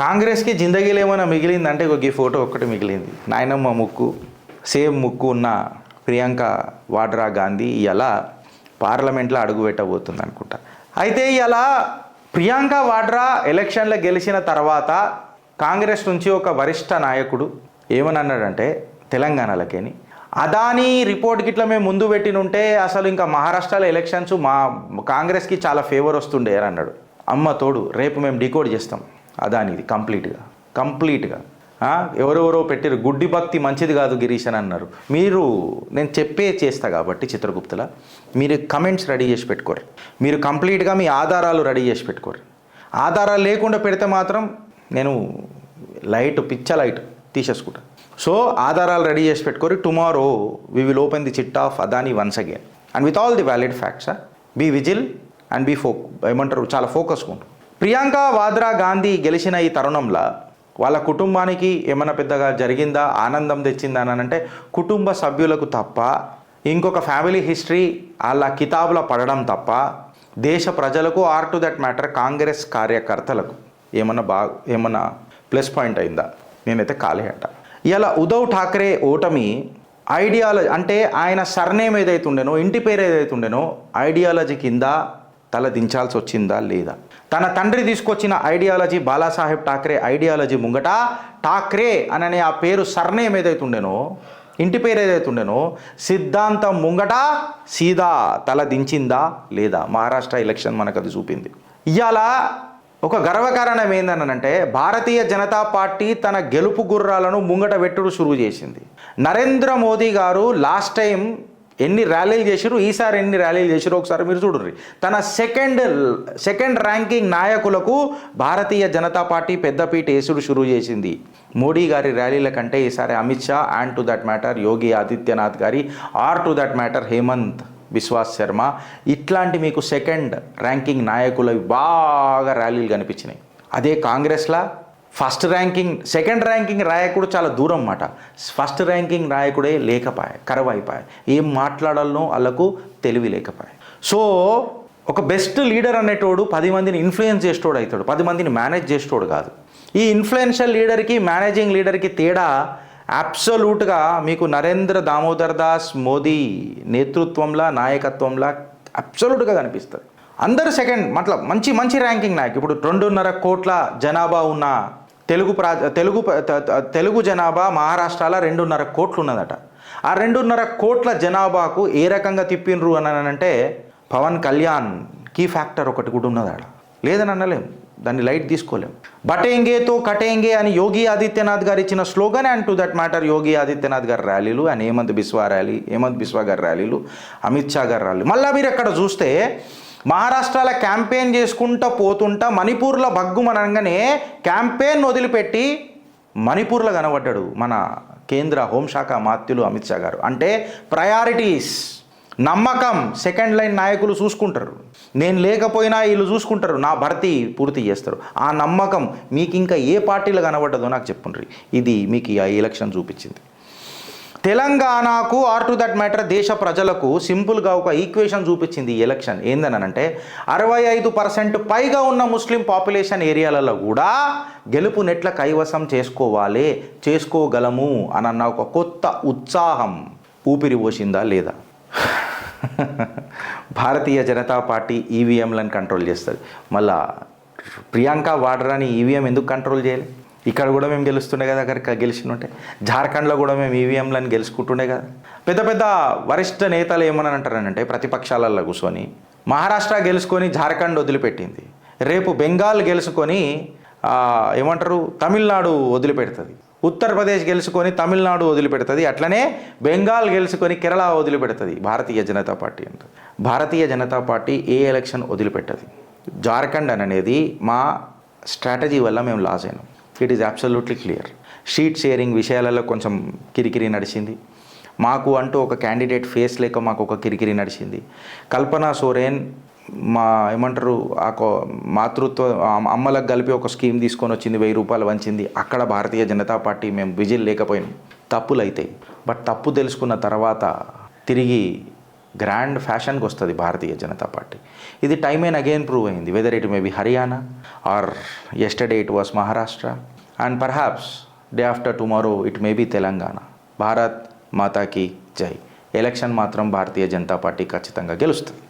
కాంగ్రెస్కి జిందగీలో ఏమైనా మిగిలిందంటే ఈ ఫోటో ఒక్కటి మిగిలింది. నాయనమ్మ ముక్కు సేమ్ ముక్కు ఉన్న ప్రియాంక వాడ్రా గాంధీ ఇలా పార్లమెంట్లో అడుగుపెట్టబోతుంది అనుకుంటా. అయితే ఇలా ప్రియాంక వాడ్రా ఎలక్షన్లో గెలిచిన తర్వాత కాంగ్రెస్ నుంచి ఒక వరిష్ఠ నాయకుడు ఏమని అన్నాడంటే తెలంగాణలకేని అదానీ రిపోర్ట్ గిట్లా మేము ముందు పెట్టినుంటే అసలు ఇంకా మహారాష్ట్రలో ఎలక్షన్స్ మా కాంగ్రెస్కి చాలా ఫేవర్ వస్తుండే అని అన్నాడు. అమ్మ తోడు రేపు మేము డికోడ్ చేస్తాం అదానీది కంప్లీట్గా ఎవరెవరో పెట్టారు. గుడ్డి భక్తి మంచిది కాదు గిరీష్ అని అన్నారు. నేను చేస్తా కాబట్టి చిత్రగుప్తుల మీరు కమెంట్స్ రెడీ చేసి పెట్టుకోరు, మీరు కంప్లీట్గా మీ ఆధారాలు రెడీ చేసి పెట్టుకోరు. ఆధారాలు లేకుండా పెడితే మాత్రం నేను పిచ్చ లైట్ తీసేసుకుంటా. సో ఆధారాలు రెడీ చేసి పెట్టుకోరు. Tomorrow we will open the chit of Adani once again and with all the valid facts. Be vigil and ఏమంటారు చాలా ఫోకస్గా ఉంటుంది. ప్రియాంక వాద్రా గాంధీ గెలిచిన ఈ తరుణంలో వాళ్ళ కుటుంబానికి ఏమైనా పెద్దగా జరిగిందా, ఆనందం తెచ్చిందా అని అంటే కుటుంబ సభ్యులకు తప్ప ఇంకొక ఫ్యామిలీ హిస్టరీ వాళ్ళ కితాబులో పడడం తప్ప దేశ ప్రజలకు or to that matter Congress కార్యకర్తలకు ఏమన్నా ప్లస్ పాయింట్ అయిందా? నేనైతే ఖాళీ అంట. ఇలా ఉద్ధవ్ ఠాక్రే ఓటమి ఐడియాలజీ అంటే ఆయన సర్నేమ్ ఏదైతే ఉండేనో ఇంటి పేరు ఏదైతే ఉండేనో ఐడియాలజీ కింద తల దించాల్సి వచ్చిందా లేదా? తన తండ్రి తీసుకొచ్చిన ఐడియాలజీ బాలాసాహెబ్ ఠాక్రే ఐడియాలజీ ముంగట ఠాక్రే అననే ఆ పేరు సర్నేమ్ ఏదైతే ఉండేనో ఇంటి పేరు ఏదైతే ఉండేనో సిద్ధాంతం ముంగట సీదా తల దించిందా లేదా? మహారాష్ట్ర ఎలక్షన్ మనకు అది చూపింది. ఇవాళ ఒక గర్వకారణం ఏందనంటే భారతీయ జనతా పార్టీ తన గెలుపు గుర్రాలను ముంగట వెట్టుడు షురువు చేసింది. నరేంద్ర మోదీ గారు లాస్ట్ టైం ఎన్ని ర్యాలీలు చేసిరు, ఈసారి ఎన్ని ర్యాలీలు చేసిరు ఒకసారి మీరు చూడుర్రి. తన సెకండ్ ర్యాంకింగ్ నాయకులకు భారతీయ జనతా పార్టీ పెద్దపీట వేసుడు షురువు చేసింది. మోడీ గారి ర్యాలీల కంటే ఈసారి Amit Shah and to that matter Yogi Adityanath గారి or to that matter Hemant Biswas Sharma ఇట్లాంటి మీకు సెకండ్ ర్యాంకింగ్ నాయకులు బాగా ర్యాలీలు కనిపించినాయి. అదే కాంగ్రెస్లా సెకండ్ ర్యాంకింగ్ నాయకుడు చాలా దూరం మాట. ఫస్ట్ ర్యాంకింగ్ నాయకుడే లేకపోయా, కరువైపోయా. ఏం మాట్లాడాలనో వాళ్ళకు తెలివి లేకపోయా. సో ఒక బెస్ట్ లీడర్ అనేటోడు 10 మందిని ఇన్ఫ్లుయెన్స్ చేసేటోడు అవుతాడు, 10 మందిని మేనేజ్ చేసేటోడు కాదు. ఈ ఇన్ఫ్లుయెన్షియల్ లీడర్కి మేనేజింగ్ లీడర్కి తేడా అబ్సల్యూట్గా మీకు నరేంద్ర దామోదర్ దాస్ మోదీ నేతృత్వంలో నాయకత్వంలో అబ్సల్యూట్గా కనిపిస్తుంది. అందరు సెకండ్ మంచి ర్యాంకింగ్ నాయకు. ఇప్పుడు 2.5 కోట్ల జనాభా ఉన్న తెలుగు జనాభా మహారాష్ట్రలో 2.5 కోట్లు ఉన్నదట. ఆ 2.5 కోట్ల జనాభాకు ఏ రకంగా తిప్పినరు అని అంటే పవన్ కళ్యాణ్ కీ ఫ్యాక్టర్ ఒకటి కూడా ఉన్నదాడ. లేదని అనలేం, దాన్ని లైట్ తీసుకోలేం. బటేంగేతో కటేంగే అని యోగి ఆదిత్యనాథ్ గారు ఇచ్చిన slogan and to that matter Yogi Adityanath గారి ర్యాలీలు అండ్ హేమంత్ బిస్వా గారి ర్యాలీలు, అమిత్ షా గారి ర్యాలీలు. మళ్ళీ మీరు అక్కడ చూస్తే మహారాష్ట్రలో క్యాంపెయిన్ చేసుకుంటూ పోతుంటా మణిపూర్లో బగ్గుమనగానే క్యాంపెయిన్ వదిలిపెట్టి మణిపూర్లో కనబడ్డాడు మన కేంద్ర హోంశాఖ మాత్యులు అమిత్ షా గారు. అంటే ప్రయారిటీస్, నమ్మకం సెకండ్ లైన్ నాయకులు చూసుకుంటారు. నేను లేకపోయినా వీళ్ళు చూసుకుంటారు, నా భర్తీ పూర్తి చేస్తారు. ఆ నమ్మకం మీకు ఇంకా ఏ పార్టీలో కనబడ్డదో నాకు చెప్పుండ్రి. ఇది మీకు ఈ ఎలక్షన్ చూపించింది. తెలంగాణకు ఆర్ టు దట్ మ్యాటర్ దేశ ప్రజలకు సింపుల్గా ఒక ఈక్వేషన్ చూపించింది ఈ ఎలక్షన్. ఏందనంటే 65% పైగా ఉన్న ముస్లిం పాపులేషన్ ఏరియాలలో కూడా గెలుపు నెట్ల కైవసం చేసుకోగలము అన్న ఒక కొత్త ఉత్సాహం ఊపిరి పోసిందా లేదా? భారతీయ జనతా పార్టీ ఈవీఎంలను కంట్రోల్ చేస్తుంది. మళ్ళా ప్రియాంక వాడ్రాని ఈవీఎం ఎందుకు కంట్రోల్ చేయాలి? ఇక్కడ కూడా మేము గెలుస్తుండే కదా, అక్కడికి గెలిచినుంటే. జార్ఖండ్లో కూడా మేము ఈవీఎంలను గెలుచుకుంటుండే కదా. పెద్ద వరిష్ఠ నేతలు ఏమని అంటారనంటే ప్రతిపక్షాలలో కూర్చొని మహారాష్ట్ర గెలుచుకొని జార్ఖండ్ వదిలిపెట్టింది, రేపు బెంగాల్ గెలుచుకొని తమిళనాడు వదిలిపెడుతుంది, ఉత్తరప్రదేశ్ గెలుచుకొని తమిళనాడు వదిలిపెడుతుంది, అట్లనే బెంగాల్ గెలుచుకొని కేరళ వదిలిపెడుతుంది భారతీయ జనతా పార్టీ అంటే. భారతీయ జనతా పార్టీ ఏ ఎలక్షన్ వదిలిపెట్టది. జార్ఖండ్ అనేది మా స్ట్రాటజీ వల్ల మేము లాస్ అయినాం. It is absolutely clear. Sheet sharing విషయాలలో కొంచెం కిరికిరి నడిచింది. మాకు అంటూ ఒక క్యాండిడేట్ ఫేస్ లేక మాకు ఒక కిరికిరి నడిచింది. కల్పనా సోరెన్ మాతృత్వ అమ్మలకు కలిపి ఒక స్కీమ్ తీసుకొని వచ్చింది, 1000 రూపాయలు వంచింది. అక్కడ భారతీయ జనతా పార్టీ మేము విజిల్ లేకపోయినాం. తప్పులు అవుతాయి, బట్ తప్పు తెలుసుకున్న తర్వాత తిరిగి గ్రాండ్ ఫ్యాషన్కి వస్తుంది భారతీయ జనతా పార్టీ. ఇది టైమ్ అండ్ అగైన్ ప్రూవ్ అయింది. Whether it may be Haryana or yesterday it was Maharashtra and perhaps day after tomorrow it may be Telangana. Bharat మాతాకి జై. ఎలక్షన్ మాత్రం భారతీయ జనతా పార్టీ ఖచ్చితంగా గెలుస్తుంది.